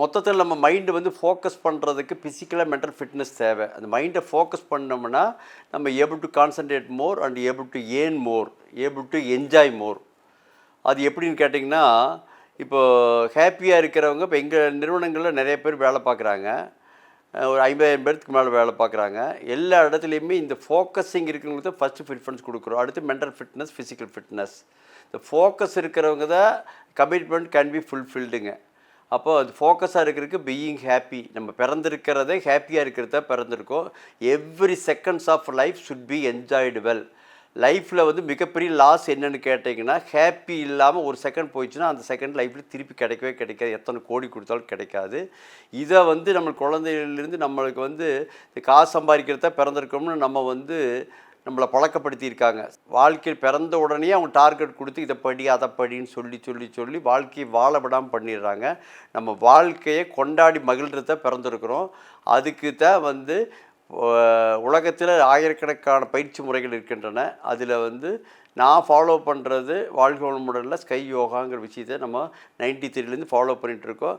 மொத்தத்தில் நம்ம மைண்டு வந்து ஃபோக்கஸ் பண்ணுறதுக்கு ஃபிசிக்கலாக மென்டல் ஃபிட்னஸ் தேவை. அந்த மைண்டை ஃபோக்கஸ் பண்ணோம்னா நம்ம able to concentrate more and able to earn more, able to enjoy மோர். அது எப்படின்னு கேட்டிங்கன்னா, இப்போது ஹாப்பியாக இருக்கிறவங்க இப்போ எங்கள் நிறுவனங்களில் நிறைய பேர் வேலை பார்க்குறாங்க. ஒரு 50,000 பேருக்கு மேலே வேலை பார்க்குறாங்க. எல்லா இடத்துலையுமே இந்த ஃபோக்கஸிங் இருக்கிறவங்களுக்கு தான் ஃபஸ்ட்டு ப்ரிஃபரன்ஸ் கொடுக்குறோம். அடுத்து மென்டல் ஃபிட்னஸ், ஃபிசிக்கல் ஃபிட்னஸ். இந்த ஃபோக்கஸ் இருக்கிறவங்க தான் கமிட்மெண்ட் கேன் பி ஃபுல்ஃபில்டுங்க. அப்போது அது ஃபோக்கஸாக இருக்கிறதுக்கு பீயிங் ஹாப்பி, நம்ம பிறந்திருக்கிறதே ஹாப்பியாக இருக்கிறத பிறந்திருக்கோம். Every seconds of life should be enjoyed well. லைஃப்பில் வந்து மிகப்பெரிய லாஸ் என்னென்னு கேட்டிங்கன்னா, ஹாப்பி இல்லாமல் ஒரு செகண்ட் போயிடுச்சுன்னா அந்த செகண்ட் லைஃப்பில் திருப்பி கிடைக்கவே கிடைக்காது. எத்தனை கோடி கொடுத்தாலும் கிடைக்காது. இதை வந்து நம்ம குழந்தைகளிலிருந்து நம்மளுக்கு வந்து காசு சம்பாதிக்கிறத பிறந்திருக்கோம்னு நம்ம வந்து நம்மளை பழக்கப்படுத்தியிருக்காங்க. வாழ்க்கையில் பிறந்த உடனே அவங்க டார்கெட் கொடுத்து இதை படி அதை படின்னு சொல்லி சொல்லி சொல்லி வாழ்க்கையை வாழ விடாமல் பண்ணிடுறாங்க. நம்ம வாழ்க்கையை கொண்டாடி மகிழ்கிறத பிறந்திருக்கிறோம். அதுக்கு தான் வந்து உலகத்தில் ஆயிரக்கணக்கான பயிற்சி முறைகள் இருக்கின்றன. அதில் வந்து நான் ஃபாலோ பண்ணுறது வாழ்க்கை வளமுடனில் ஸ்கை யோகாங்கிற விஷயத்தை நம்ம 93லேருந்து ஃபாலோ பண்ணிகிட்ருக்கோம்.